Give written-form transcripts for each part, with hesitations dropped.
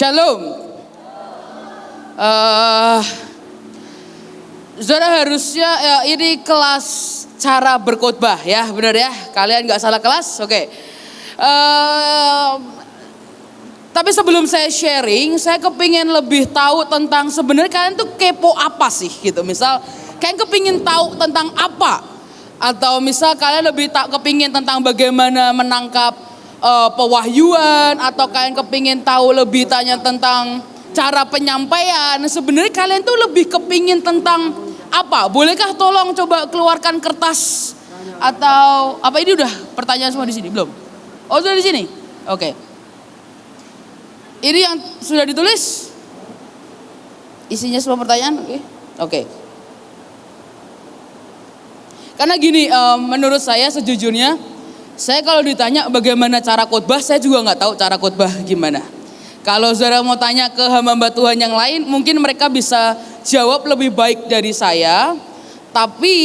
Shalom. Saudara harusnya ya, ini kelas cara berkhotbah ya, benar ya? Kalian nggak salah kelas, oke. Tapi sebelum saya sharing, saya kepingin lebih tahu tentang sebenarnya kalian tuh kepo apa sih gitu. Misal kalian kepingin tahu tentang apa, atau misal kalian lebih kepingin tentang bagaimana menangkap pewahyuan, atau kalian kepingin tahu lebih tanya tentang cara penyampaian. Sebenarnya kalian tuh lebih kepingin tentang apa? Bolehkah tolong coba keluarkan kertas atau apa? Ini udah pertanyaan semua di sini belum? Oh sudah di sini. Oke. Ini yang sudah ditulis? Isinya semua pertanyaan? Oke. Karena gini, menurut saya sejujurnya, saya kalau ditanya bagaimana cara khotbah, saya juga nggak tahu cara khotbah gimana. Kalau saudara mau tanya ke hamba Tuhan yang lain, mungkin mereka bisa jawab lebih baik dari saya. Tapi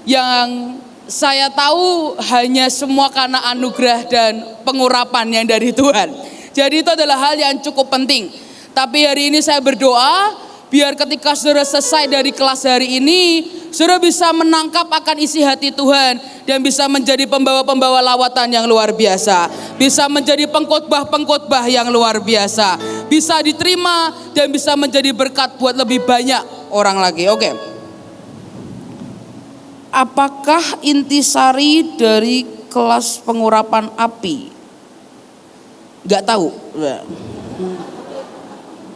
yang saya tahu hanya semua karena anugerah dan pengurapan yang dari Tuhan. Jadi itu adalah hal yang cukup penting. Tapi hari ini saya berdoa, biar ketika saudara selesai dari kelas hari ini, saudara bisa menangkap akan isi hati Tuhan dan bisa menjadi pembawa-pembawa lawatan yang luar biasa, bisa menjadi pengkhotbah-pengkhotbah yang luar biasa, bisa diterima dan bisa menjadi berkat buat lebih banyak orang lagi. Oke. Apakah intisari dari kelas pengurapan api? Gak tahu.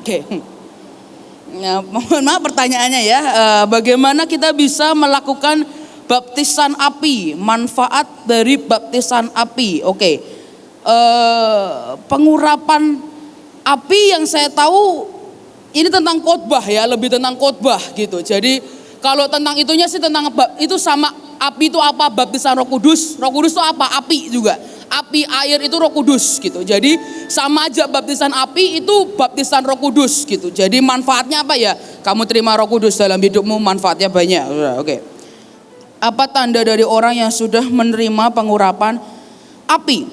Oke. Ya, mohon maaf pertanyaannya ya, bagaimana kita bisa melakukan baptisan api, manfaat dari baptisan api. Oke. Pengurapan api yang saya tahu ini tentang khotbah ya, lebih tentang khotbah gitu. Jadi kalau tentang itunya sih tentang itu sama api itu apa, baptisan Roh Kudus. Roh Kudus itu apa? Api juga. Api air itu Roh Kudus gitu. Jadi sama aja baptisan api itu baptisan Roh Kudus gitu. Jadi manfaatnya apa ya? Kamu terima Roh Kudus dalam hidupmu, manfaatnya banyak. Oke. Apa tanda dari orang yang sudah menerima pengurapan api?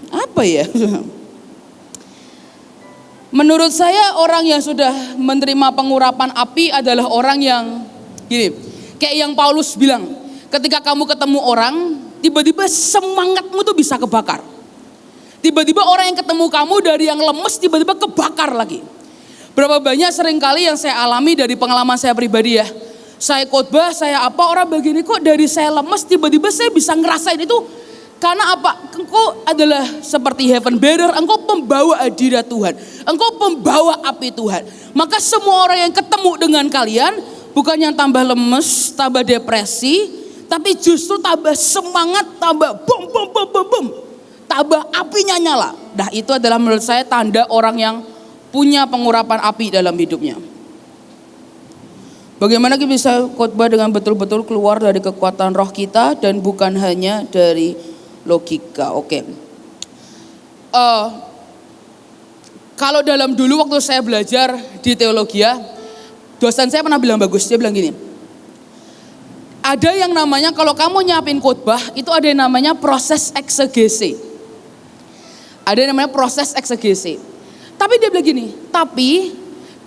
Apa ya? Menurut saya orang yang sudah menerima pengurapan api adalah orang yang gini, kayak yang Paulus bilang, ketika kamu ketemu orang, tiba-tiba semangatmu tuh bisa kebakar. Tiba-tiba orang yang ketemu kamu dari yang lemes tiba-tiba kebakar lagi. Berapa banyak seringkali yang saya alami dari pengalaman saya pribadi ya. Saya khotbah, saya apa, orang begini kok dari saya lemes tiba-tiba saya bisa ngerasain itu. Karena apa? Engkau adalah seperti heaven bearer, engkau pembawa hadirat Tuhan. Engkau pembawa api Tuhan. Maka semua orang yang ketemu dengan kalian bukan yang tambah lemes, tambah depresi, tapi justru tambah semangat, tambah bum bum bum bum bum, tambah apinya nyala. Nah itu adalah menurut saya tanda orang yang punya pengurapan api dalam hidupnya. Bagaimana kita bisa khotbah dengan betul-betul keluar dari kekuatan roh kita dan bukan hanya dari logika. Oke. Kalau dalam dulu waktu saya belajar di teologi ya, dosen saya pernah bilang bagus, dia bilang gini. Ada yang namanya kalau kamu nyiapin khotbah itu ada yang namanya proses eksegese. Ada yang namanya proses eksegese. Tapi dia bilang gini, tapi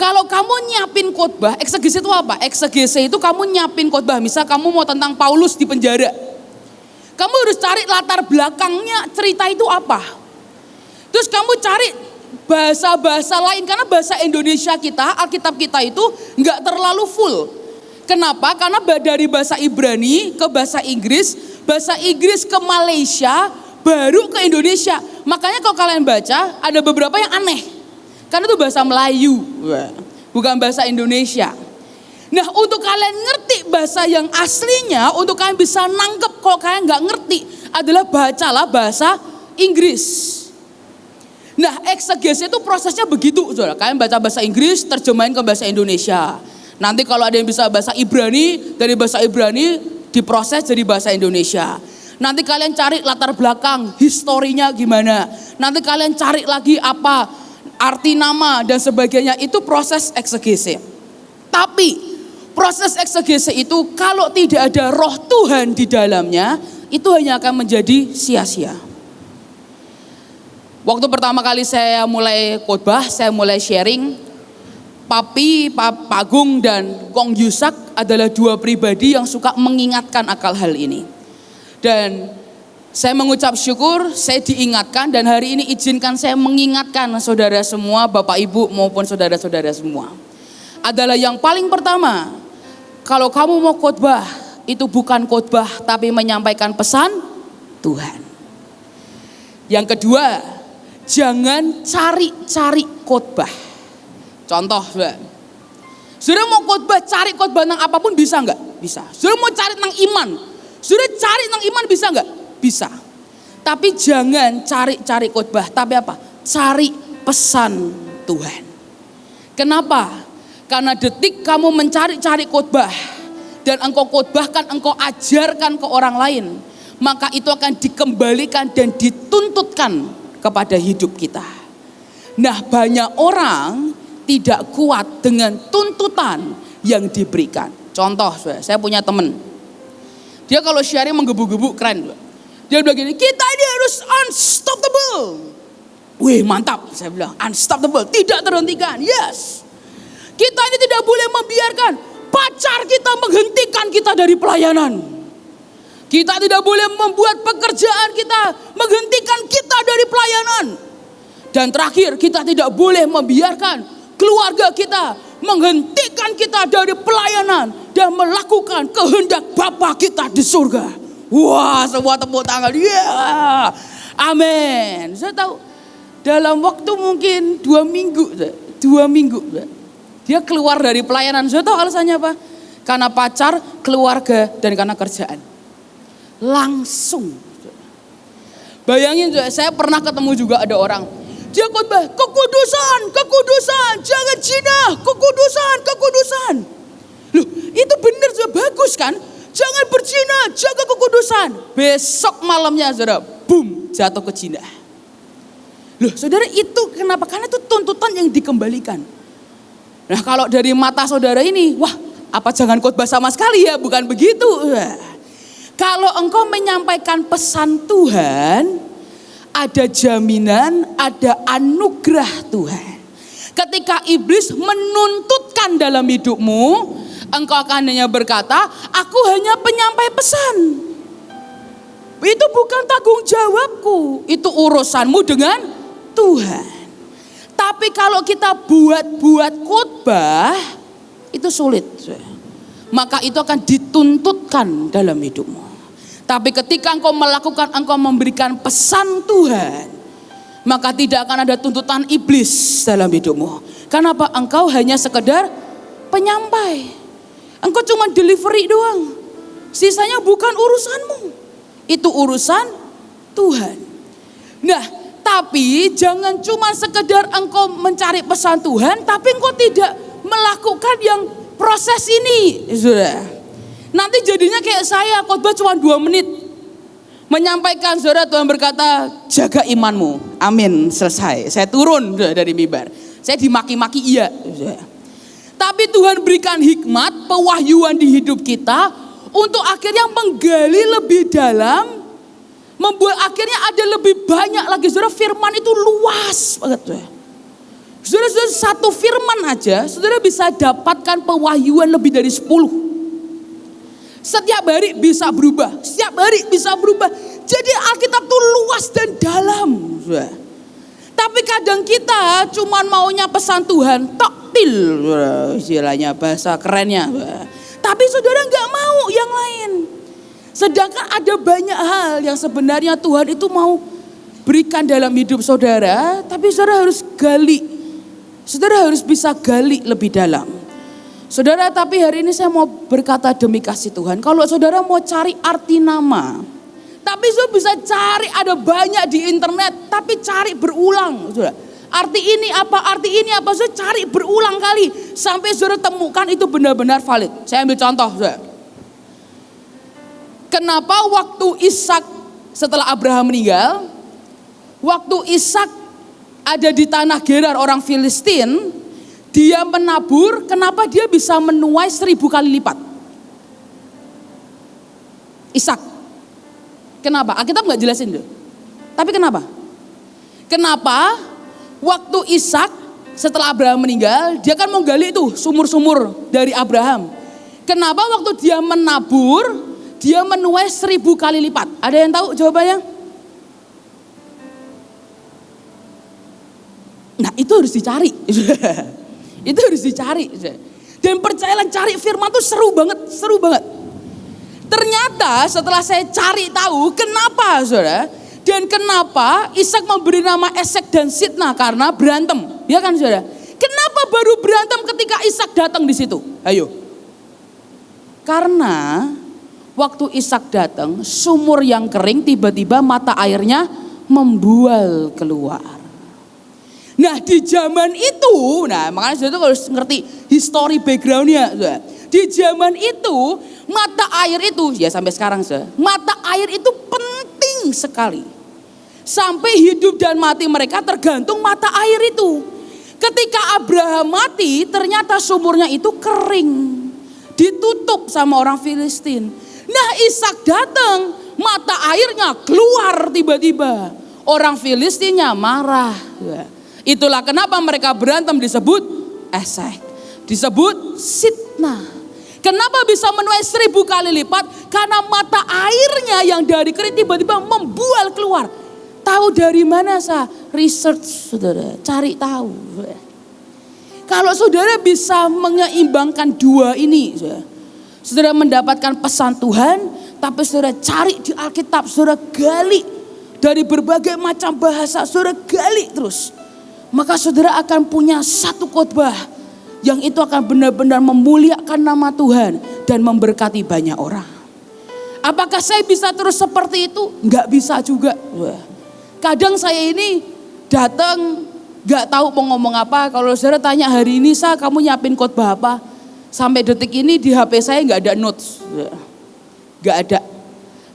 kalau kamu nyiapin khotbah, eksegese itu apa? Eksegese itu kamu nyiapin khotbah, misal kamu mau tentang Paulus di penjara. Kamu harus cari latar belakangnya cerita itu apa. Terus kamu cari bahasa-bahasa lain karena bahasa Indonesia kita, Alkitab kita itu nggak terlalu full. Kenapa? Karena dari bahasa Ibrani ke bahasa Inggris ke Malaysia, baru ke Indonesia. Makanya kalau kalian baca ada beberapa yang aneh. Karena itu bahasa Melayu, bukan bahasa Indonesia. Nah untuk kalian ngerti bahasa yang aslinya, untuk kalian bisa nangkep kalau kalian nggak ngerti adalah bacalah bahasa Inggris. Nah eksegese itu prosesnya begitu, saudara. Kalian baca bahasa Inggris, terjemahin ke bahasa Indonesia. Nanti kalau ada yang bisa bahasa Ibrani, dari bahasa Ibrani diproses jadi bahasa Indonesia. Nanti kalian cari latar belakang, historinya gimana. Nanti kalian cari lagi apa, arti nama dan sebagainya, itu proses eksegese. Tapi proses eksegese itu kalau tidak ada roh Tuhan di dalamnya, itu hanya akan menjadi sia-sia. Waktu pertama kali saya mulai khotbah, saya mulai sharing, Pak Agung dan Kong Yusak adalah dua pribadi yang suka mengingatkan akal hal ini. Dan saya mengucap syukur, saya diingatkan, dan hari ini izinkan saya mengingatkan saudara semua, Bapak Ibu maupun saudara-saudara semua. Adalah yang paling pertama, kalau kamu mau khotbah, itu bukan khotbah tapi menyampaikan pesan Tuhan. Yang kedua, jangan cari-cari khotbah. Contoh, saudara mau khotbah, cari khotbah tentang apapun bisa nggak? Bisa. Saudara mau cari tentang iman, saudara cari tentang iman bisa nggak? Bisa. Tapi jangan cari-cari khotbah, tapi apa? Cari pesan Tuhan. Kenapa? Karena detik kamu mencari-cari khotbah dan engkau khotbahkan, engkau ajarkan ke orang lain, maka itu akan dikembalikan dan dituntutkan kepada hidup kita. Nah, banyak orang tidak kuat dengan tuntutan yang diberikan. Contoh, saya punya teman. Dia kalau sharing menggebu-gebu, keren. Dia bilang gini, kita ini harus unstoppable. Wih, mantap, saya bilang, unstoppable, tidak terhentikan. Yes. Kita ini tidak boleh membiarkan pacar kita menghentikan kita dari pelayanan. Kita tidak boleh membuat pekerjaan kita menghentikan kita dari pelayanan. Dan terakhir, kita tidak boleh membiarkan keluarga kita menghentikan kita dari pelayanan dan melakukan kehendak Bapa kita di surga. Wah, semua tepuk tangan. Yeah. Amin. Saya tahu dalam waktu mungkin 2 minggu. Dia keluar dari pelayanan. Saya tahu alasannya apa? Karena pacar, keluarga, dan karena kerjaan. Langsung. Bayangin, saya pernah ketemu juga ada orang. Dia khotbah, kekudusan, jangan zina, kekudusan. Loh, itu benar juga bagus kan? Jangan berzina, jaga kekudusan. Besok malamnya saudara, boom, jatuh ke zina. Loh, saudara, itu kenapa? Karena itu tuntutan yang dikembalikan. Nah, kalau dari mata saudara ini, wah, apa jangan khotbah sama sekali ya? Bukan begitu. Kalau engkau menyampaikan pesan Tuhan, ada jaminan, ada anugerah Tuhan. Ketika iblis menuntutkan dalam hidupmu, engkau akan hanya berkata, aku hanya penyampai pesan. Itu bukan tanggung jawabku, itu urusanmu dengan Tuhan. Tapi kalau kita buat khotbah, itu sulit. Maka itu akan dituntutkan dalam hidupmu. Tapi ketika engkau melakukan, engkau memberikan pesan Tuhan, maka tidak akan ada tuntutan iblis dalam hidupmu. Kenapa? Engkau hanya sekedar penyampai. Engkau cuma delivery doang. Sisanya bukan urusanmu. Itu urusan Tuhan. Nah, tapi jangan cuma sekedar engkau mencari pesan Tuhan, tapi engkau tidak melakukan yang proses ini. Sudah. Nanti jadinya kayak saya, khotbah cuma 2 menit. Menyampaikan, saudara, Tuhan berkata, jaga imanmu. Amin, selesai. Saya turun dari mimbar. Saya dimaki-maki, iya. Tapi Tuhan berikan hikmat, pewahyuan di hidup kita, untuk akhirnya menggali lebih dalam, membuat akhirnya ada lebih banyak lagi. Saudara, firman itu luas banget. Saudara, satu firman aja, saudara bisa dapatkan pewahyuan lebih dari 10. Setiap hari bisa berubah. Jadi Alkitab itu luas dan dalam. Tapi kadang kita cuman maunya pesan Tuhan, toktil, istilahnya bahasa kerennya. Tapi saudara nggak mau yang lain. Sedangkan ada banyak hal yang sebenarnya Tuhan itu mau berikan dalam hidup saudara, tapi saudara harus gali. Saudara harus bisa gali lebih dalam. Saudara, tapi hari ini saya mau berkata demi kasih Tuhan. Kalau saudara mau cari arti nama, tapi saudara bisa cari, ada banyak di internet, tapi cari berulang. Saudara, arti ini apa, saudara cari berulang kali. Sampai saudara temukan itu benar-benar valid. Saya ambil contoh, saudara. Kenapa waktu Ishak setelah Abraham meninggal, waktu Ishak ada di tanah Gerar orang Filistin, dia menabur, kenapa dia bisa menuai 1000 kali lipat? Ishak. Kenapa? Alkitab nggak jelasin tuh. Tapi kenapa? Kenapa? Waktu Ishak setelah Abraham meninggal, dia kan mau gali itu sumur-sumur dari Abraham. Kenapa waktu dia menabur, dia menuai 1000 kali lipat? Ada yang tahu jawabannya? Nah itu harus dicari. Itu harus dicari. Dan percayalah, cari firman tuh seru banget, seru banget. Ternyata setelah saya cari tahu kenapa saudara, dan kenapa Ishak memberi nama Esek dan Sitnah, karena berantem, ya kan saudara? Kenapa baru berantem ketika Ishak datang di situ? Ayo. Karena waktu Ishak datang, sumur yang kering tiba-tiba mata airnya membual keluar. Nah di zaman itu, nah makanya saudara harus ngerti history backgroundnya. Saudara. Di zaman itu mata air itu, ya sampai sekarang saudara, mata air itu penting sekali. Sampai hidup dan mati mereka tergantung mata air itu. Ketika Abraham mati, ternyata sumurnya itu kering. Ditutup sama orang Filistin. Nah Ishak datang, mata airnya keluar tiba-tiba. Orang Filistinnya marah. Itulah kenapa mereka berantem, disebut Esek, disebut Sitnah. Kenapa bisa menuai 1000 kali lipat? Karena mata airnya yang dari kering tiba-tiba membual keluar. Tahu dari mana sah? Research saudara, cari tahu. Kalau saudara bisa menyeimbangkan dua ini, saudara mendapatkan pesan Tuhan, tapi saudara cari di Alkitab, saudara gali dari berbagai macam bahasa, saudara gali terus. Maka saudara akan punya satu khotbah yang itu akan benar-benar memuliakan nama Tuhan dan memberkati banyak orang. Apakah saya bisa terus seperti itu? Enggak bisa juga. Kadang saya ini datang enggak tahu mau ngomong apa. Kalau saudara tanya hari ini, Sa, kamu nyiapin khotbah apa? Sampai detik ini di HP saya enggak ada notes. Enggak ada.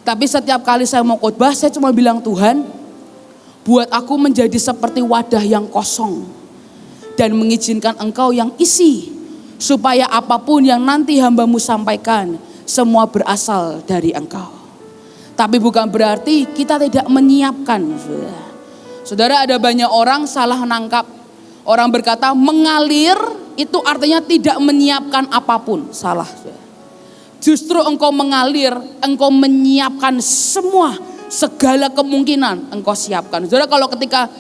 Tapi setiap kali saya mau khotbah, saya cuma bilang, Tuhan, buat aku menjadi seperti wadah yang kosong dan mengizinkan Engkau yang isi, supaya apapun yang nanti hamba-Mu sampaikan semua berasal dari Engkau. Tapi bukan berarti kita tidak menyiapkan. Saudara, ada banyak orang salah nangkap. Orang berkata mengalir itu artinya tidak menyiapkan apapun. Salah. Justru engkau mengalir, engkau menyiapkan semua, segala kemungkinan engkau siapkan. Saudara, kalau ketika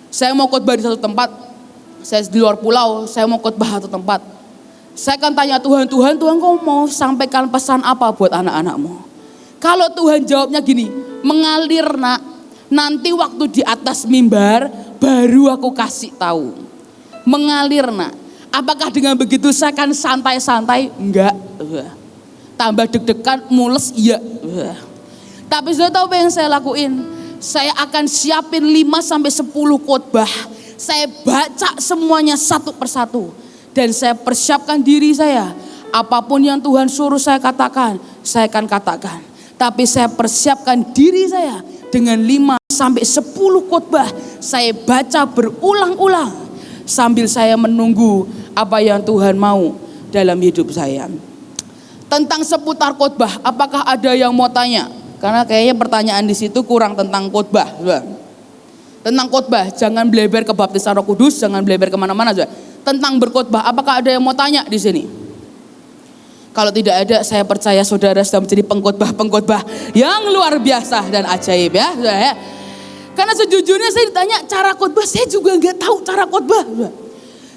saya mau khotbah di satu tempat, saya di luar pulau, saya mau khotbah satu tempat, saya akan tanya Tuhan, kau mau sampaikan pesan apa buat anak-anakmu? Kalau Tuhan jawabnya gini, mengalir nak, nanti waktu di atas mimbar baru aku kasih tahu. Mengalir nak, apakah dengan begitu saya akan santai-santai? Enggak. Tambah deg-degan, mules, iya. Tapi sudah tahu apa yang saya lakuin? Saya akan siapin 5-10 khotbah. Saya baca semuanya satu persatu. Dan saya persiapkan diri saya. Apapun yang Tuhan suruh saya katakan, saya akan katakan. Tapi saya persiapkan diri saya dengan 5-10 khotbah. Saya baca berulang-ulang. Sambil saya menunggu apa yang Tuhan mau dalam hidup saya. Tentang seputar khotbah, apakah ada yang mau tanya? Karena kayaknya pertanyaan di situ kurang tentang khotbah. Tentang khotbah, jangan bleber ke baptisan Roh Kudus, jangan bleber kemana-mana. Tentang berkhotbah, apakah ada yang mau tanya di sini? Kalau tidak ada, saya percaya saudara sudah menjadi pengkhotbah yang luar biasa dan ajaib ya. Karena sejujurnya saya ditanya cara khotbah, saya juga nggak tahu cara khotbah.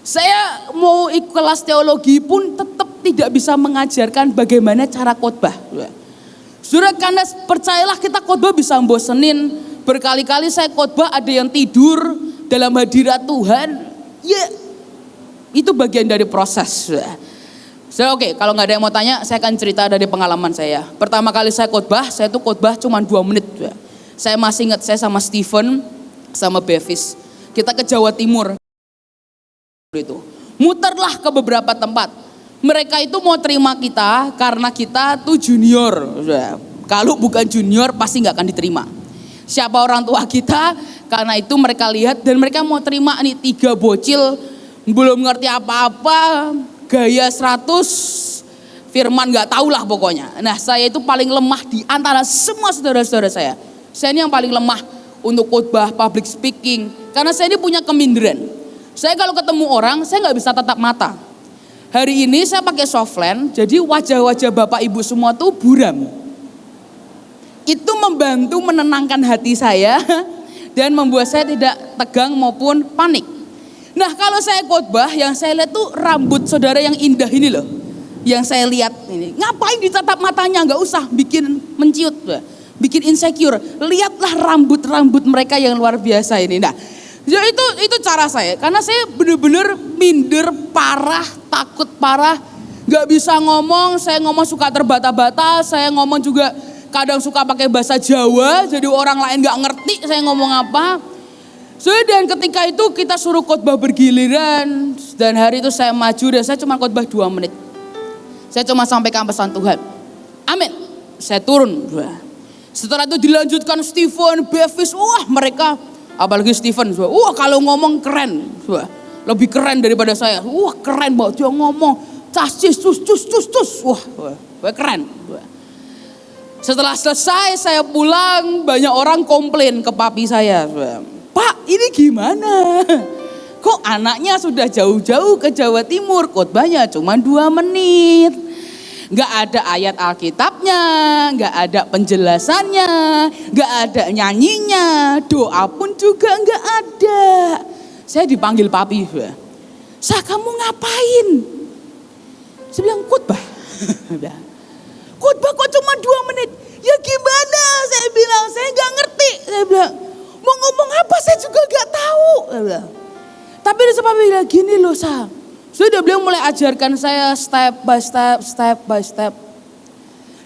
Saya mau ikut kelas teologi pun tetap tidak bisa mengajarkan bagaimana cara khotbah. Saudara, karena percayalah kita khotbah bisa membosenin. Berkali-kali saya khotbah ada yang tidur dalam hadirat Tuhan. Ya, itu bagian dari proses. Saudara, oke, kalau nggak ada yang mau tanya, saya akan cerita dari pengalaman saya. Pertama kali saya tuh khotbah cuma 2 menit. Saya masih ingat, saya sama Steven, sama Bevis. Kita ke Jawa Timur. Itu muterlah ke beberapa tempat. Mereka itu mau terima kita karena kita tuh junior. Kalau bukan junior pasti nggak akan diterima. Siapa orang tua kita? Karena itu mereka lihat dan mereka mau terima nih 3 bocil belum ngerti apa-apa, gaya 100, firman nggak tahu lah pokoknya. Nah saya itu paling lemah di antara semua saudara-saudara saya. Saya ini yang paling lemah untuk khotbah, public speaking. speaking. Karena saya ini punya keminderan. Saya kalau ketemu orang, saya nggak bisa tatap mata. Hari ini saya pakai softland, jadi wajah-wajah bapak ibu semua tuh buram. Itu membantu menenangkan hati saya dan membuat saya tidak tegang maupun panik. Nah kalau saya khotbah, yang saya lihat tuh rambut saudara yang indah ini loh. Yang saya lihat ini, ngapain ditatap matanya, nggak usah bikin menciut, bikin insecure. Lihatlah rambut-rambut mereka yang luar biasa ini. Nah, ya itu cara saya, karena saya bener-bener minder parah, takut parah, nggak bisa ngomong. Saya ngomong suka terbata-bata, saya ngomong juga kadang suka pakai bahasa Jawa, jadi orang lain nggak ngerti saya ngomong apa. Dan ketika itu kita suruh khotbah bergiliran, dan hari itu saya maju dan saya cuma khotbah 2 menit. Saya cuma sampaikan pesan Tuhan. Amin. Saya turun. Setelah itu dilanjutkan Stephen, Bevis, wah mereka, apalagi Stephen, wah kalau ngomong keren, lebih keren daripada saya. Wah keren banget dia ngomong, cacis, cus, wah keren. Setelah selesai saya pulang, banyak orang komplain ke papi saya. Pak ini gimana? Kok anaknya sudah jauh-jauh ke Jawa Timur, khotbahnya cuma 2 menit. Gak ada ayat Alkitabnya, gak ada penjelasannya, gak ada nyanyinya, doa pun juga gak ada. Saya dipanggil papi, Sa kamu ngapain? Saya bilang khotbah. Khotbah kok cuma 2 menit? Ya gimana? Saya bilang saya gak ngerti. Saya bilang mau ngomong apa saya juga gak tahu. Saya bilang. Tapi dia sempat bilang gini loh Sa. Sudah beliau mulai ajarkan saya step by step.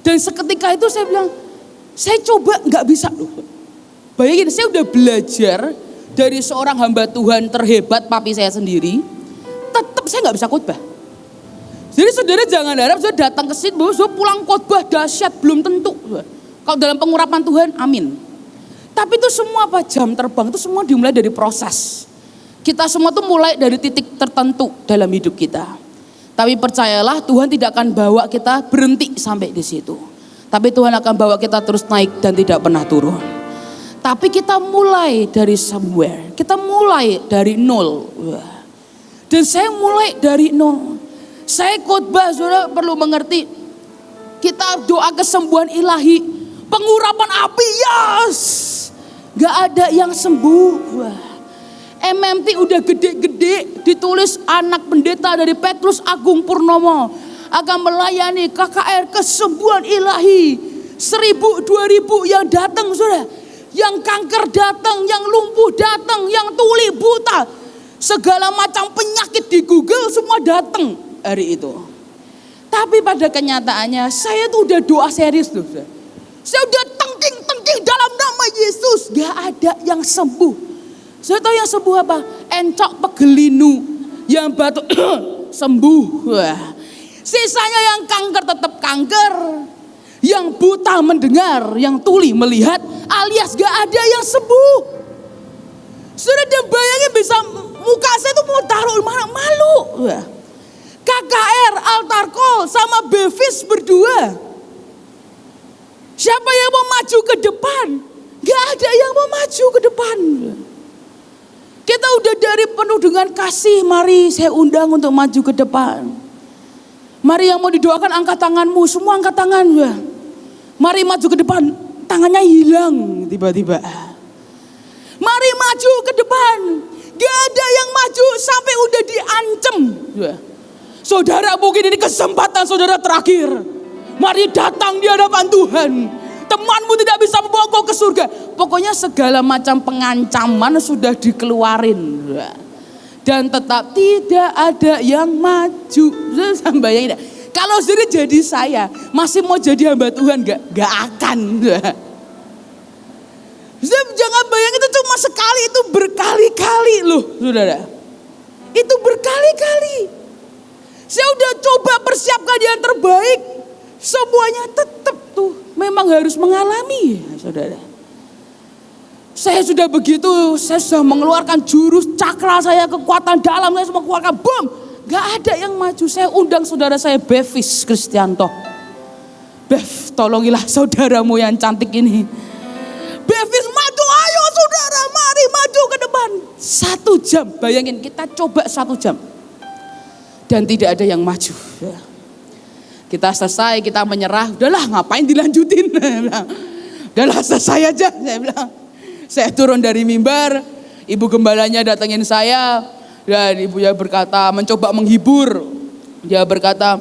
Dan seketika itu saya bilang, saya coba gak bisa loh. Bayangin saya udah belajar dari seorang hamba Tuhan terhebat papi saya sendiri. Tetap saya gak bisa khotbah. Jadi saudara jangan harap saudara datang ke sini, saudara pulang khotbah dahsyat, belum tentu. Kalau dalam pengurapan Tuhan, amin. Tapi itu semua apa? Jam terbang itu semua dimulai dari proses. Kita semua tuh mulai dari titik tertentu dalam hidup kita. Tapi percayalah Tuhan tidak akan bawa kita berhenti sampai di situ. Tapi Tuhan akan bawa kita terus naik dan tidak pernah turun. Tapi kita mulai dari somewhere. Kita mulai dari nol. Dan saya mulai dari nol. Saya khotbah, saudara perlu mengerti. Kita doa kesembuhan ilahi. Pengurapan api, yes. Gak ada yang sembuh. MMT udah gede-gede, ditulis anak pendeta dari Petrus Agung Purnomo akan melayani KKR kesembuhan ilahi. 1.000, 2.000 yang datang saudara. Yang kanker datang, yang lumpuh datang, yang tuli buta. Segala macam penyakit di Google semua datang hari itu. Tapi pada kenyataannya saya tuh udah doa serius loh. Saya udah tengking dalam nama Yesus. Gak ada yang sembuh. Saya tahu yang sembuh apa? Encok pegelinu. Yang batuk sembuh. Sisanya yang kanker tetap kanker. Yang buta mendengar. Yang tuli melihat. Alias gak ada yang sembuh. Sudah dia bayangin bisa muka saya tuh mau taruh mana? Malu. KKR, altar call sama Bevis berdua. Siapa yang mau maju ke depan? Gak ada yang mau maju ke depan. Kita udah dari penuh dengan kasih, mari saya undang untuk maju ke depan. Mari yang mau didoakan angkat tanganmu, semua angkat tangan. Mari maju ke depan, tangannya hilang tiba-tiba. Mari maju ke depan. Gak ada yang maju sampai udah diancam. Saudara mungkin ini kesempatan saudara terakhir. Mari datang di hadapan Tuhan. Temanmu tidak bisa membawa kau ke surga. Pokoknya segala macam pengancaman sudah dikeluarin. Dan tetap tidak ada yang maju. Bayangin, kalau sendiri jadi saya, masih mau jadi hamba Tuhan gak akan. Jangan bayangin itu cuma sekali, itu berkali-kali loh saudara. Itu berkali-kali. Saya udah coba persiapkan yang terbaik. Semuanya tetap tuh memang harus mengalami saudara. Saya sudah begitu, saya sudah mengeluarkan jurus cakra saya, kekuatan dalam saya semua keluarkan, boom. Gak ada yang maju. Saya undang saudara saya Bevis Kristianto. Bev, tolongilah saudaramu yang cantik ini. Bevis maju, ayo saudara, mari maju ke depan. jam, bayangin kita coba 1 jam. Dan tidak ada yang maju. Kita selesai, kita menyerah, udahlah ngapain dilanjutin. Udahlah selesai aja, saya bilang. Saya turun dari mimbar, ibu gembalanya datengin saya, dan ibunya berkata, mencoba menghibur. Dia berkata,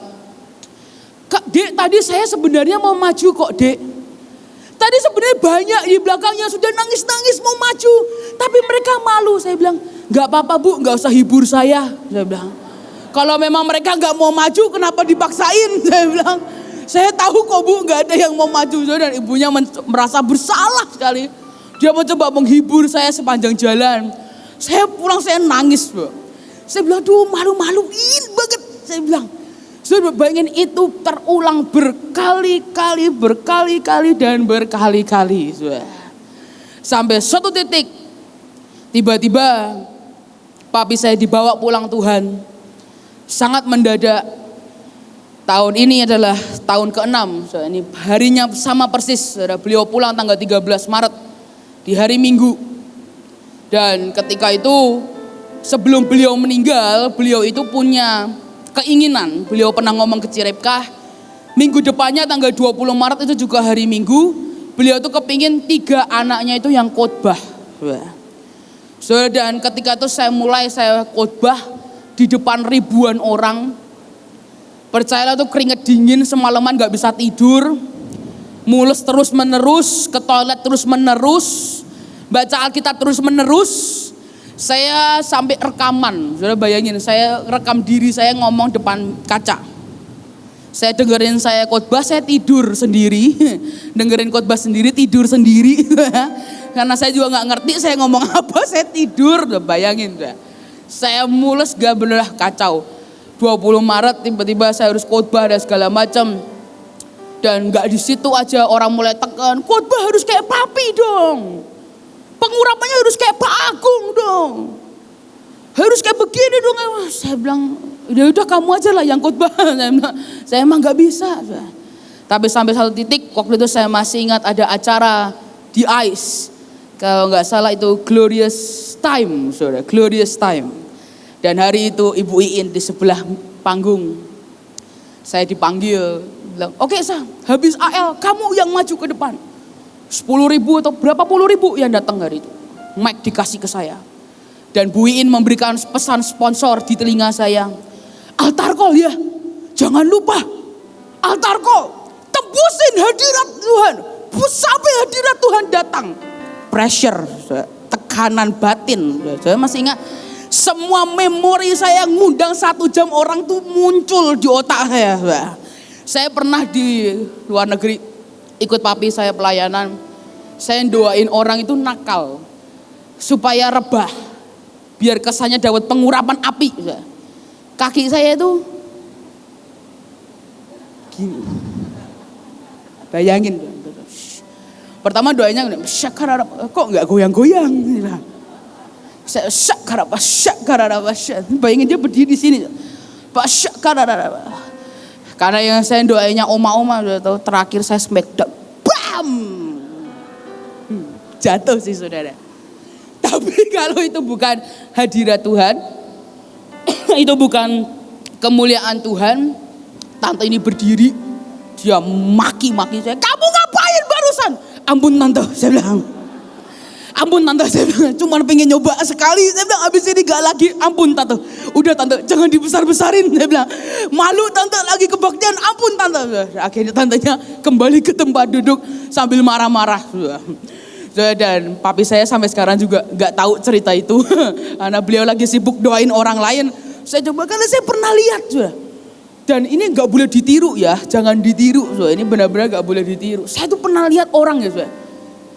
Kak, Dek, tadi saya sebenarnya mau maju kok, Dek. Tadi sebenarnya banyak di belakangnya sudah nangis-nangis mau maju, tapi mereka malu. Saya bilang, gak apa-apa Bu, gak usah hibur saya bilang. Kalau memang mereka gak mau maju, kenapa dipaksain? Saya bilang, saya tahu kok Bu, gak ada yang mau maju. Dan ibunya merasa bersalah sekali. Dia mencoba menghibur saya sepanjang jalan. Saya pulang, saya nangis Bu. Saya bilang, aduh malu-maluin banget. Saya bilang, sudah bayangin itu terulang berkali-kali dan berkali-kali. Sampai suatu titik, tiba-tiba papi saya dibawa pulang Tuhan. Sangat mendadak. Tahun ini adalah tahun ke-6. Ini harinya sama persis. Beliau pulang tanggal 13 Maret di hari Minggu. Dan ketika itu sebelum beliau meninggal, beliau itu punya keinginan. Beliau pernah ngomong ke Cirepkah, minggu depannya tanggal 20 Maret itu juga hari Minggu. Beliau tuh kepingin 3 anaknya itu yang khotbah. Dan ketika itu saya khotbah di depan ribuan orang. Percayalah tuh keringet dingin semalaman gak bisa tidur. Mulus terus menerus, ke toilet terus menerus, baca Alkitab terus menerus. Saya sampai rekaman, sudah bayangin saya rekam diri saya ngomong depan kaca. Saya dengerin saya khotbah, saya tidur sendiri. Dengerin khotbah sendiri, tidur sendiri. Karena saya juga gak ngerti saya ngomong apa, saya tidur, udah bayangin. Saya mulus gak bener kacau. 20 Maret tiba-tiba saya harus khotbah dan segala macam. Dan gak di situ aja orang mulai tekan, khotbah harus kayak papi dong. Pengurapannya harus kayak Pak Agung dong. Harus kayak begini dong. Saya bilang, udah kamu aja lah yang khotbah. Saya emang gak bisa. Tapi sampai satu titik waktu itu saya masih ingat ada acara di ICE. Kalau gak salah itu Glorious Time. Saudara, Glorious Time. Dan hari itu Ibu Iin di sebelah panggung. Saya dipanggil. Bilang, oke Sa, habis AL kamu yang maju ke depan. 10.000 atau berapa puluh ribu yang datang hari itu. Mic dikasih ke saya. Dan Bu Iin memberikan pesan sponsor di telinga saya. Altar call ya, jangan lupa. Altar call, tembusin hadirat Tuhan. Sampai hadirat Tuhan datang. Pressure, tekanan batin. Saya masih ingat. Semua memori saya ngundang 1 jam orang tuh muncul di otak saya. Saya pernah di luar negeri ikut papi saya pelayanan. Saya doain orang itu nakal supaya rebah, biar kesannya dapat pengurapan api. Kaki saya itu gini, bayangin. Pertama doanya kok nggak goyang-goyang. Saya bayangin dia berdiri di sini. Pak karena yang saya doainya oma-oma udah tahu, terakhir saya smackdown. Bam! Jatuh sih saudara. Tapi kalau itu bukan hadirat Tuhan, itu bukan kemuliaan Tuhan, tante ini berdiri, dia maki-maki saya. Kamu ngapain barusan? Ampun tante, saya bilang. Ampun tante, saya bilang, cuma pengen nyoba sekali. Saya bilang, abis ini gak lagi. Ampun tante, udah tante, jangan dibesar-besarin. Saya bilang, malu tante lagi kebaktian. Ampun tante. Akhirnya tantenya kembali ke tempat duduk sambil marah-marah. Dan papi saya sampai sekarang juga gak tahu cerita itu. Karena beliau lagi sibuk doain orang lain. Saya coba, karena saya pernah lihat. Dan ini gak boleh ditiru ya, jangan ditiru. Ini benar-benar gak boleh ditiru. Saya tuh pernah lihat orang ya,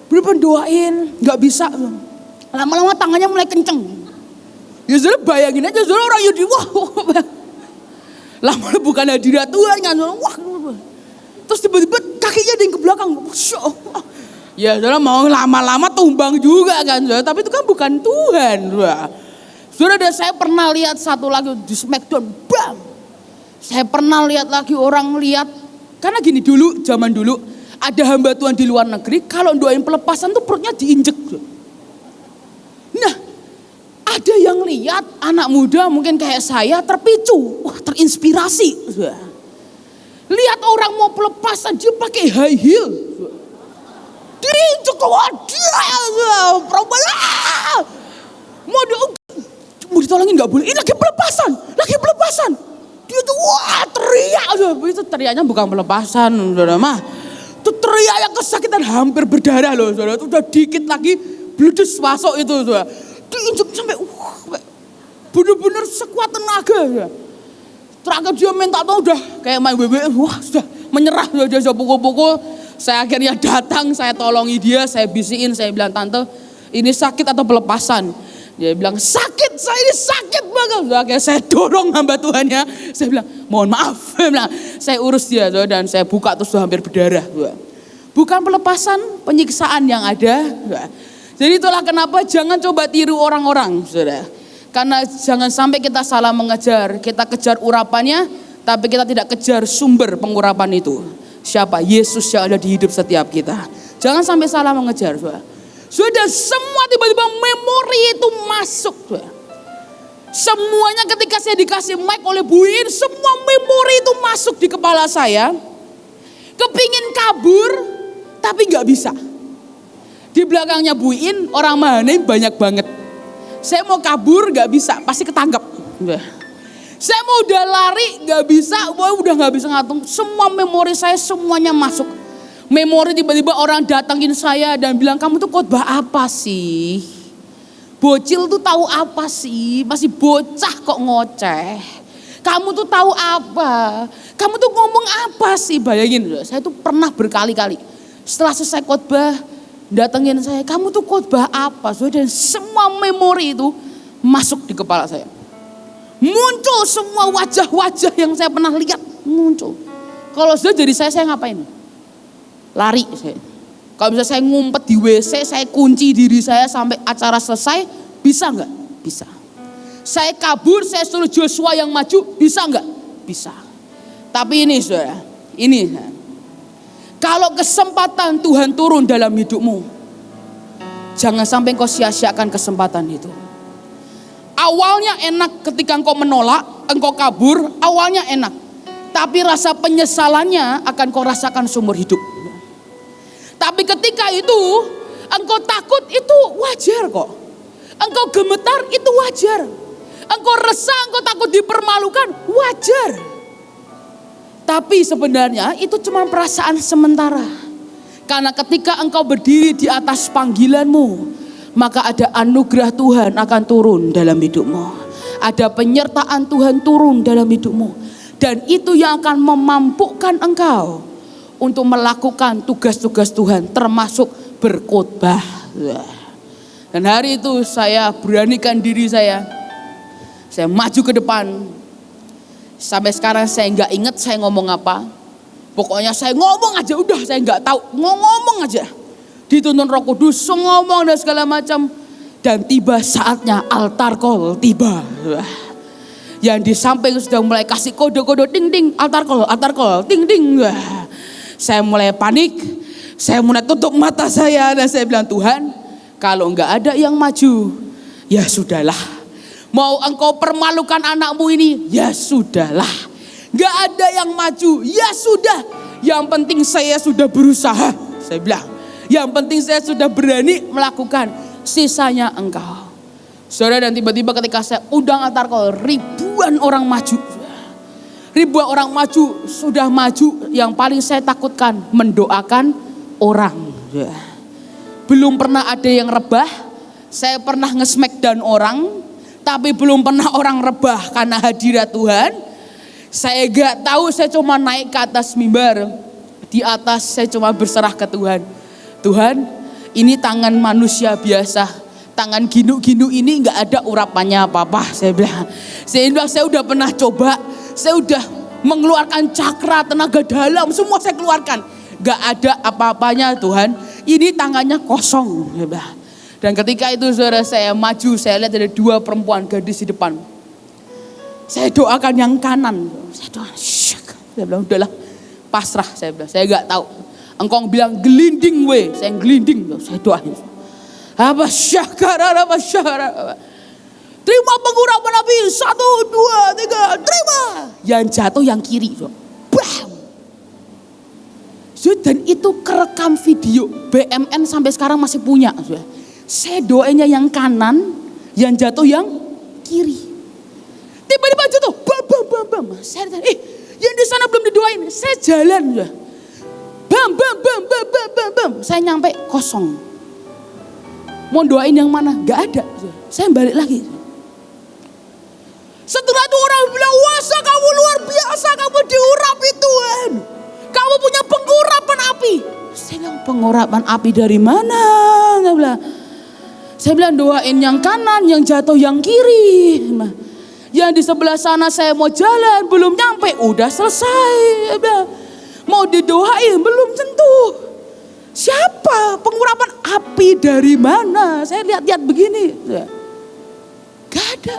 bener-bener doain, gak bisa. Lama-lama tangannya mulai kenceng. Ya sudah bayangin aja, sudah orang Yudi, wah. Lama bukan hadirat Tuhan kan, wah. Terus tiba-tiba kakinya ada yang ke belakang. Ya sudah mau lama-lama tumbang juga kan, tapi itu kan bukan Tuhan. Sudah ada, saya pernah lihat satu lagi di Smackdown, bam. Saya pernah lihat lagi orang lihat, karena gini dulu, zaman dulu. Ada hamba Tuhan di luar negeri, kalau doain pelepasan tuh perutnya diinjek. Nah, ada yang lihat anak muda mungkin kayak saya terpicu, wah terinspirasi. Lihat orang mau pelepasan dia pakai high heel. Diinjek dia, perempuan. Mau ditolongin nggak boleh. Ini lagi pelepasan. Dia tuh wah teriak. Itu teriaknya bukan pelepasan, saudara mah. Itu teriaknya kesakitan hampir berdarah loh, saudara. Itu udah dikit lagi bludes masuk itu, saudara. Diinjek sampai bener-bener sekuat tenaga. Saudara. Terakhir dia minta tolong udah kayak main BBM, wah sudah menyerah, dia pukul-pukul. Saya akhirnya datang, saya tolongi dia, saya bisikin, saya bilang, tante ini sakit atau pelepasan? Dia bilang sakit, saya ini sakit banget. Akhirnya saya dorong hamba Tuhannya, saya bilang mohon maaf, saya urus dia dan saya buka terus hampir berdarah. Bukan pelepasan, penyiksaan yang ada. Jadi itulah kenapa jangan coba tiru orang-orang, saudara. Karena jangan sampai kita salah mengejar, kita kejar urapannya, tapi kita tidak kejar sumber pengurapan itu. Siapa? Yesus yang ada di hidup setiap kita. Jangan sampai salah mengejar. Sudah semua tiba-tiba memori itu masuk. Semuanya ketika saya dikasih mic oleh Bu In, semua memori itu masuk di kepala saya. Kepingin kabur, tapi gak bisa. Di belakangnya Bu In, orang Mahane banyak banget. Saya mau kabur gak bisa, pasti ketangkep. Saya mau udah lari gak bisa, udah gak bisa ngatung. Semua memori saya semuanya masuk. Memori tiba-tiba orang datangin saya dan bilang, kamu tuh khotbah apa sih? Bocil tuh tahu apa sih? Masih bocah kok ngoceh. Kamu tuh tahu apa? Kamu tuh ngomong apa sih? Bayangin, saya tuh pernah berkali-kali. Setelah selesai khotbah, datengin saya, kamu tuh khotbah apa? Dan semua memori itu masuk di kepala saya. Muncul semua wajah-wajah yang saya pernah lihat, muncul. Kalau sudah jadi saya ngapain? Lari saya. Kalau misalnya saya ngumpet di WC, saya kunci diri saya sampai acara selesai, bisa nggak? Bisa. Saya kabur, saya suruh Joshua yang maju, bisa nggak? Bisa. Tapi ini saudara, ini. Kalau kesempatan Tuhan turun dalam hidupmu, jangan sampai engkau sia-siakan kesempatan itu. Awalnya enak ketika engkau menolak, engkau kabur, awalnya enak. Tapi rasa penyesalannya akan kau rasakan seumur hidup. Tapi ketika itu engkau takut, itu wajar kok. Engkau gemetar, itu wajar. Engkau resah, engkau takut dipermalukan, wajar. Tapi sebenarnya itu cuma perasaan sementara. Karena ketika engkau berdiri di atas panggilanmu, maka ada anugerah Tuhan akan turun dalam hidupmu. Ada penyertaan Tuhan turun dalam hidupmu. Dan itu yang akan memampukan engkau untuk melakukan tugas-tugas Tuhan, termasuk berkhotbah. Dan hari itu saya beranikan diri saya maju ke depan. Sampai sekarang saya nggak ingat saya ngomong apa. Pokoknya saya ngomong aja, udah saya nggak tahu, ngomong aja. Dituntun Roh Kudus, ngomong dan segala macam. Dan tiba saatnya altar call tiba. Yang di samping sudah mulai kasih kode-kode ding ding, altar call, ding ding. Saya mulai panik, saya mulai tutup mata saya dan saya bilang, Tuhan, kalau nggak ada yang maju, ya sudahlah. Mau engkau permalukan anakmu ini, ya sudahlah. Nggak ada yang maju, ya sudah. Yang penting saya sudah berusaha, saya bilang. Yang penting saya sudah berani melakukan, sisanya engkau. Saudara, dan tiba-tiba ketika saya undang altar call, ribuan orang maju. Ribuan orang maju, sudah maju. Yang paling saya takutkan mendoakan orang. Belum pernah ada yang rebah. Saya pernah nge-smackdown orang, tapi belum pernah orang rebah karena hadirat Tuhan. Saya gak tahu, saya cuma naik ke atas mimbar. Di atas saya cuma berserah ke Tuhan. Tuhan, ini tangan manusia biasa. Tangan ginu-ginu ini gak ada urapannya apa-apa. Saya bilang, saya udah pernah coba. Saya udah mengeluarkan cakra, tenaga dalam, semua saya keluarkan. Gak ada apa-apanya Tuhan. Ini tangannya kosong. Dan ketika itu saudara, saya maju, saya lihat ada dua perempuan gadis di depan. Saya doakan yang kanan. Saya doakan, saya bilang udahlah, pasrah. Saya bilang, saya gak tahu. Engkau bilang gelinding we, saya gelinding. Saya doain. Apa syakara. Terima pengurapan api. 1, 2, 3, terima. Yang jatuh yang kiri. Bam. Dan itu kerekam video. BMN sampai sekarang masih punya. Saya doanya yang kanan, yang jatuh yang kiri. Tiba-tiba jatuh. Bam, bam, bam, bam. Saya yang di sana belum didoain. Saya jalan. Bam, bam, bam, bam, bam, bam, bam. Saya nyampe kosong. Mau doain yang mana? Gak ada. Saya balik lagi. Setelah itu orang bilang, wah kamu luar biasa, kamu diurapi Tuhan. Kamu punya pengurapan api. Saya bilang, pengurapan api dari mana? Saya bilang doain yang kanan, yang jatuh yang kiri. Yang di sebelah sana saya mau jalan, belum nyampe, udah selesai. Mau didoain, belum tentu. Siapa? Pengurapan api dari mana? Saya lihat-lihat begini. Gak ada.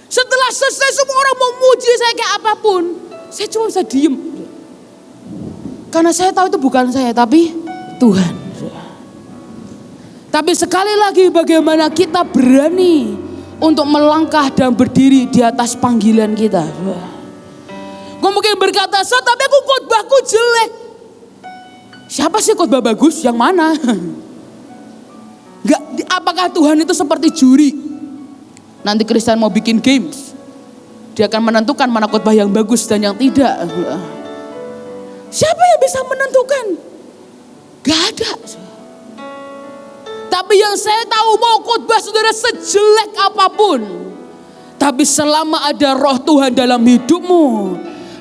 Setelah selesai semua orang mau muji saya kayak apapun. Saya cuma bisa diem. Karena saya tahu itu bukan saya, tapi Tuhan. Tapi sekali lagi bagaimana kita berani untuk melangkah dan berdiri di atas panggilan kita. Kau mungkin berkata, tapi aku khotbahku jelek. Siapa sih khotbah bagus? Yang mana? Enggak, apakah Tuhan itu seperti juri? Nanti Kristen mau bikin games. Dia akan menentukan mana khotbah yang bagus dan yang tidak. Siapa yang bisa menentukan? Gak ada. Tapi yang saya tahu mau khotbah saudara sejelek apapun. Tapi selama ada roh Tuhan dalam hidupmu,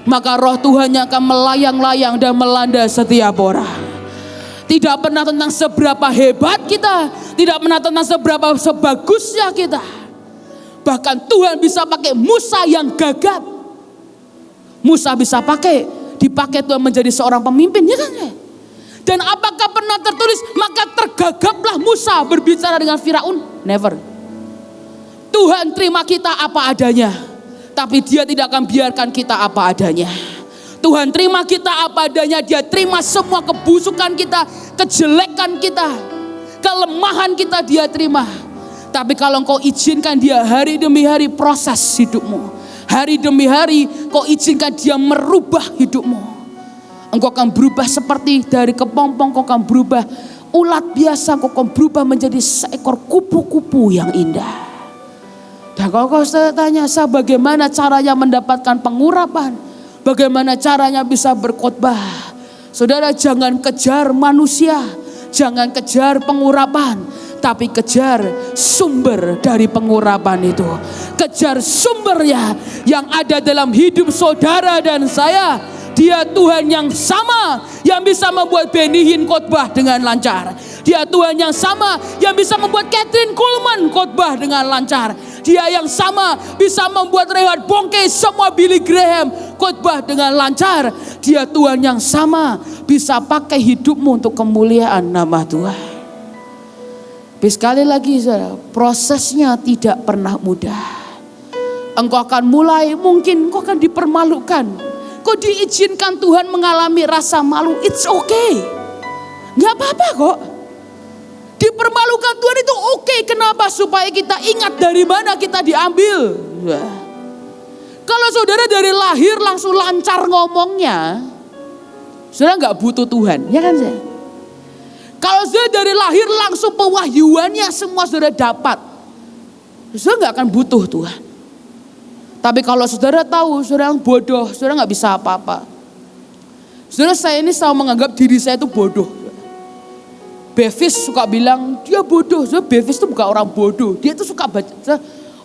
maka roh Tuhan yang akan melayang-layang dan melanda setiap orang. Tidak pernah tentang seberapa hebat kita. Tidak pernah tentang seberapa sebagusnya kita. Bahkan Tuhan bisa pakai Musa yang gagap. Musa bisa dipakai Tuhan menjadi seorang pemimpin, ya kan? Dan apakah pernah tertulis, maka tergagaplah Musa berbicara dengan Firaun? Never. Tuhan terima kita apa adanya, tapi Dia tidak akan biarkan kita apa adanya. Tuhan terima kita apa adanya, Dia terima semua kebusukan kita, kejelekan kita, kelemahan kita Dia terima. Tapi kalau engkau izinkan Dia hari demi hari proses hidupmu, hari demi hari kau izinkan Dia merubah hidupmu, engkau akan berubah seperti dari kepompong, kau akan berubah ulat biasa, kau akan berubah menjadi seekor kupu-kupu yang indah. Dan kalau kau tanya saya bagaimana caranya mendapatkan pengurapan, bagaimana caranya bisa berkhotbah, saudara jangan kejar manusia, jangan kejar pengurapan, tapi kejar sumber dari pengurapan itu. Kejar sumbernya yang ada dalam hidup saudara dan saya. Dia Tuhan yang sama yang bisa membuat Benny Hinn khotbah dengan lancar. Dia Tuhan yang sama yang bisa membuat Catherine Kuhlman khotbah dengan lancar. Dia yang sama bisa membuat Reinhard Bonnke, semua Billy Graham khotbah dengan lancar. Dia Tuhan yang sama bisa pakai hidupmu untuk kemuliaan nama Tuhan. Tapi sekali lagi saudara, prosesnya tidak pernah mudah. Engkau akan mulai, mungkin engkau akan dipermalukan. Kau diizinkan Tuhan mengalami rasa malu, it's okay. Gak apa-apa kok. Dipermalukan Tuhan itu okay. Kenapa? Supaya kita ingat dari mana kita diambil. Kalau saudara dari lahir langsung lancar ngomongnya, saudara gak butuh Tuhan, ya kan saya? Kalau saudara dari lahir langsung pewahyuannya semua saudara dapat, saudara gak akan butuh Tuhan. Tapi kalau saudara tahu saudara yang bodoh, saudara gak bisa apa-apa. Saudara, saya ini selalu menganggap diri saya itu bodoh. Bevis suka bilang dia bodoh. Saudara, Bevis itu bukan orang bodoh, dia itu suka baca.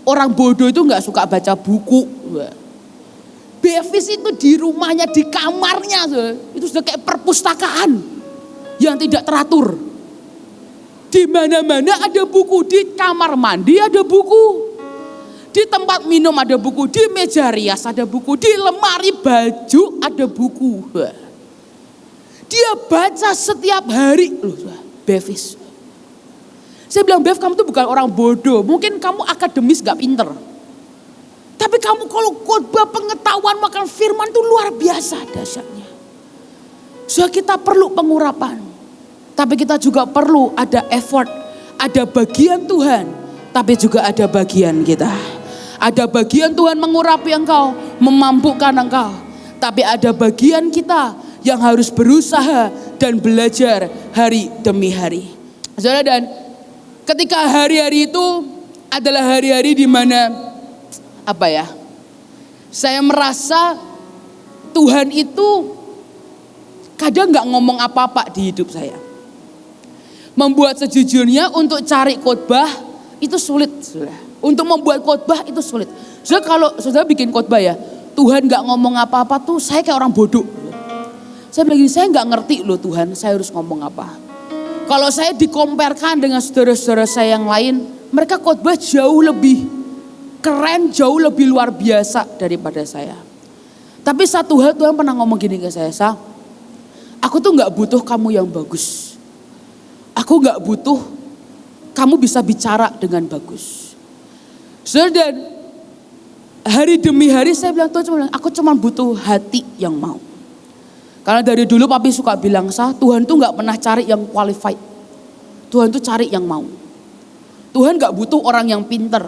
Orang bodoh itu gak suka baca buku. Bevis itu di rumahnya, di kamarnya, saudara, itu sudah kayak perpustakaan yang tidak teratur. Di mana-mana ada buku, di kamar mandi ada buku. Di tempat minum ada buku, di meja rias ada buku, di lemari baju ada buku. Dia baca setiap hari loh, Bevis. Saya bilang, Bev, kamu tuh bukan orang bodoh, mungkin kamu akademis gak pinter. Tapi kamu kalau khotbah pengetahuan makan firman itu luar biasa dahsyatnya. So kita perlu pengurapan, tapi kita juga perlu ada effort, ada bagian Tuhan tapi juga ada bagian kita. Ada bagian Tuhan mengurapi engkau, memampukan engkau. Tapi ada bagian kita yang harus berusaha dan belajar hari demi hari. Saudara, dan ketika hari-hari itu adalah hari-hari di mana saya merasa Tuhan itu kadang gak ngomong apa-apa di hidup saya. Membuat sejujurnya untuk cari khotbah itu sulit, saudara. Untuk membuat khotbah itu sulit. Saudara, kalau saudara bikin khotbah ya, Tuhan gak ngomong apa-apa tuh saya kayak orang bodoh. Saya bilang gini, saya gak ngerti loh Tuhan, saya harus ngomong apa. Kalau saya dikomparkan dengan saudara-saudara saya yang lain, mereka khotbah jauh lebih keren, jauh lebih luar biasa daripada saya. Tapi satu hal Tuhan pernah ngomong gini ke saya, Sa, aku tuh gak butuh kamu yang bagus. Aku gak butuh kamu bisa bicara dengan bagus. Saudara, dan hari demi hari saya bilang, Tuhan, aku cuma butuh hati yang mau. Karena dari dulu papi suka bilang, Sa, Tuhan tuh gak pernah cari yang qualified. Tuhan tuh cari yang mau. Tuhan gak butuh orang yang pinter.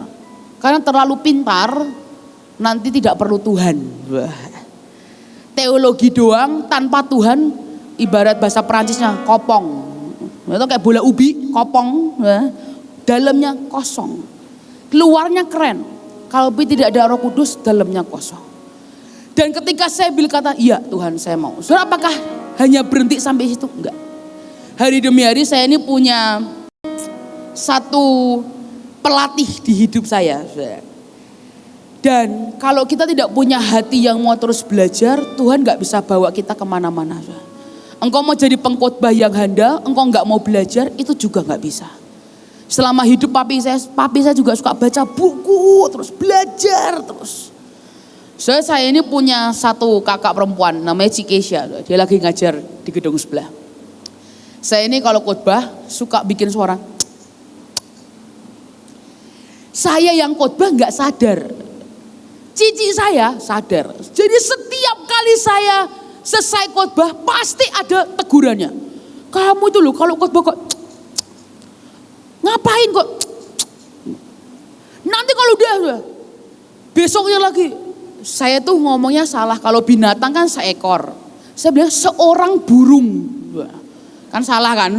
Karena terlalu pintar, nanti tidak perlu Tuhan. Teologi doang tanpa Tuhan, ibarat bahasa Perancisnya kopong. Itu kayak bola ubi, kopong. Dalamnya kosong. Keluarnya keren. Kalau tidak ada Roh Kudus, dalamnya kosong. Dan ketika saya bilang kata, iya Tuhan saya mau. Saudara, apakah hanya berhenti sampai situ? Enggak. Hari demi hari saya ini punya satu pelatih di hidup saya. Saudara. Dan kalau kita tidak punya hati yang mau terus belajar, Tuhan gak bisa bawa kita kemana-mana. Saudara. Engkau mau jadi pengkhotbah yang handal, engkau gak mau belajar, itu juga gak bisa. Selama hidup papi saya juga suka baca buku, terus belajar terus. Saya ini punya satu kakak perempuan namanya Cikesha, dia lagi ngajar di gedung sebelah. Saya ini kalau khotbah suka bikin suara. Saya yang khotbah nggak sadar, cici saya sadar. Jadi setiap kali saya selesai khotbah pasti ada tegurannya. Kamu itu loh kalau khotbah kok ngapain kok? Nanti kalau udah besoknya lagi, saya tuh ngomongnya salah. Kalau binatang kan seekor, saya bilang seorang burung, kan salah kan?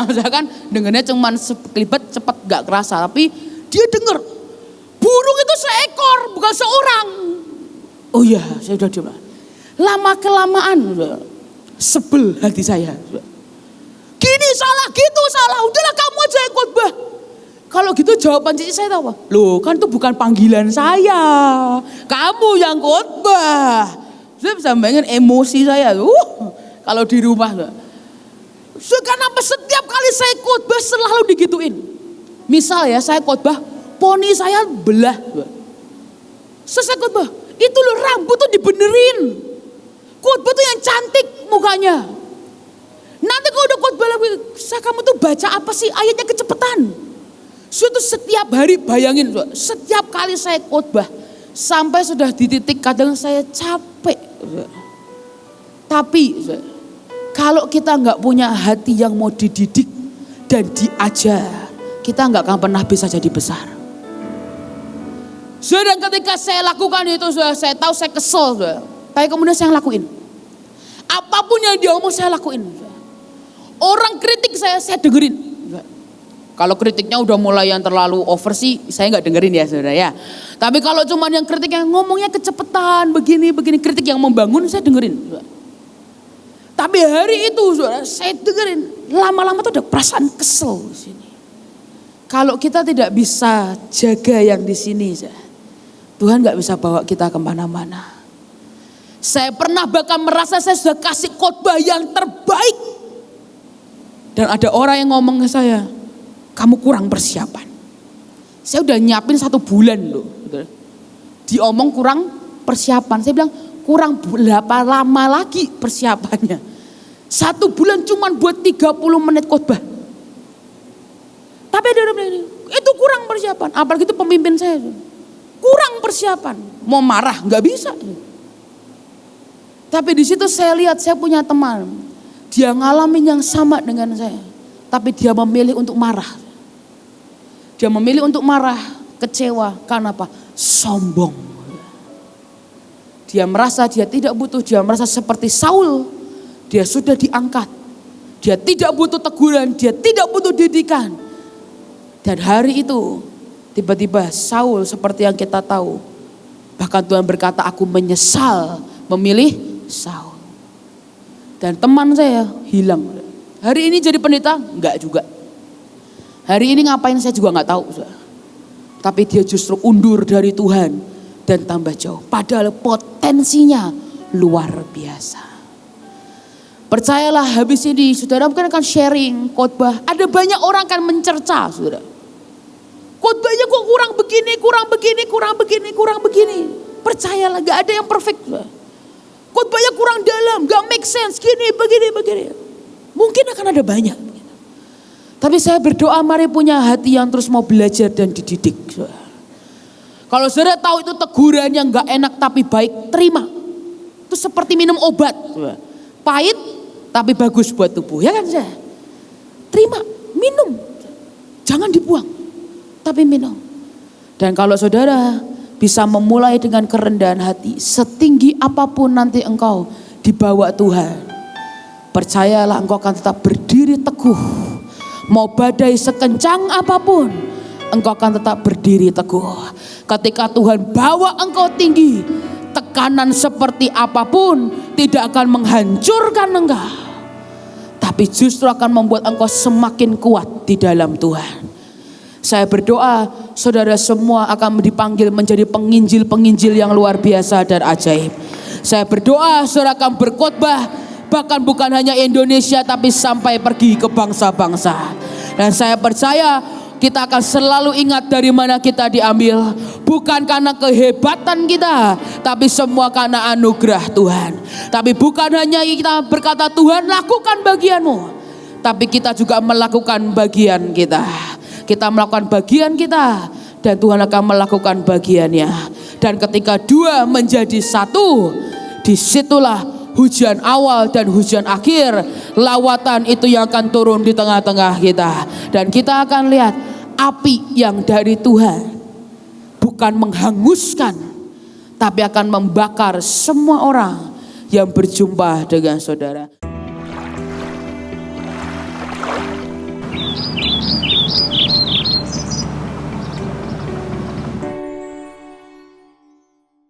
Saya kan dengarnya cuman sekelibat cepet gak kerasa, tapi dia denger burung itu seekor bukan seorang. Oh iya, saya udah coba. Lama kelamaan sebel hati saya. Gini salah, gitu salah, udahlah kamu aja yang khotbah. Kalau gitu jawaban cici saya tahu apa? Loh kan itu bukan panggilan saya, kamu yang khotbah. Saya bisa bayangin emosi saya. Kalau di rumah. Kenapa setiap kali saya khotbah selalu digituin. Misal ya saya khotbah, poni saya belah. Selesai khotbah, itu loh rambut tuh dibenerin. Khotbah tuh yang cantik mukanya. Nanti kalau udah khotbah lagi, kamu tuh baca apa sih ayatnya kecepatan. Suatu setiap hari bayangin, setiap kali saya khotbah sampai sudah di titik kadang saya capek. Tapi kalau kita nggak punya hati yang mau dididik dan diajar, kita nggak akan pernah bisa jadi besar. Dan ketika saya lakukan itu, saya tahu saya kesel, tapi kemudian saya lakuin. Apapun yang dia omong saya lakuin. Orang kritik saya dengerin. Kalau kritiknya udah mulai yang terlalu over sih, saya nggak dengerin ya saudara ya. Tapi kalau cuma yang kritik yang ngomongnya kecepatan, begini, kritik yang membangun saya dengerin. Tapi hari itu saudara, saya dengerin. Lama-lama tuh ada perasaan kesel di sini. Kalau kita tidak bisa jaga yang di sini, Tuhan nggak bisa bawa kita kemana-mana. Saya pernah bahkan merasa saya sudah kasih khotbah yang terbaik. Dan ada orang yang ngomong ke saya, kamu kurang persiapan. Saya udah nyiapin 1 bulan loh. Diomong kurang persiapan. Saya bilang kurang berapa lama lagi persiapannya. 1 bulan cuman buat 30 menit khotbah. Tapi ada orang bilang, itu kurang persiapan. Apalagi itu pemimpin saya. Kurang persiapan. Mau marah nggak bisa. Tapi di situ saya lihat saya punya teman. Dia ngalamin yang sama dengan saya. Tapi dia memilih untuk marah. Dia memilih untuk marah, kecewa, karena apa? Sombong. Dia merasa dia tidak butuh, dia merasa seperti Saul. Dia sudah diangkat. Dia tidak butuh teguran, dia tidak butuh didikan. Dan hari itu tiba-tiba Saul seperti yang kita tahu. Bahkan Tuhan berkata, aku menyesal memilih Saul. Dan teman saya hilang. Hari ini jadi pendeta? Enggak juga. Hari ini ngapain saya juga enggak tahu. Tapi dia justru undur dari Tuhan dan tambah jauh. Padahal potensinya luar biasa. Percayalah habis ini saudara mungkin akan sharing khotbah. Ada banyak orang akan mencerca saudara. Khotbahnya kok kurang begini, kurang begini, kurang begini, kurang begini. Percayalah gak ada yang perfect. Khotbahnya kurang dalam, gak make sense, gini, begini, begini. Mungkin akan ada banyak. Tapi saya berdoa mari punya hati yang terus mau belajar dan dididik. Kalau saudara tahu itu teguran yang gak enak tapi baik, terima. Itu seperti minum obat. Pahit tapi bagus buat tubuh, ya kan saya? Terima, minum. Jangan dibuang, tapi minum. Dan kalau saudara bisa memulai dengan kerendahan hati, setinggi apapun nanti engkau dibawa Tuhan, percayalah engkau akan tetap berdiri teguh. Mau badai sekencang apapun, engkau akan tetap berdiri teguh. Ketika Tuhan bawa engkau tinggi, tekanan seperti apapun tidak akan menghancurkan engkau, tapi justru akan membuat engkau semakin kuat di dalam Tuhan. Saya berdoa saudara semua akan dipanggil menjadi penginjil-penginjil yang luar biasa dan ajaib. Saya berdoa saudara akan berkhotbah bahkan bukan hanya Indonesia tapi sampai pergi ke bangsa-bangsa. Dan saya percaya kita akan selalu ingat dari mana kita diambil. Bukan karena kehebatan kita, tapi semua karena anugerah Tuhan. Tapi bukan hanya kita berkata Tuhan lakukan bagianmu, tapi kita juga melakukan bagian kita. Kita melakukan bagian kita dan Tuhan akan melakukan bagiannya. Dan ketika dua menjadi satu, disitulah hujan awal dan hujan akhir, lawatan itu yang akan turun di tengah-tengah kita. Dan kita akan lihat api yang dari Tuhan bukan menghanguskan, tapi akan membakar semua orang yang berjumpa dengan saudara.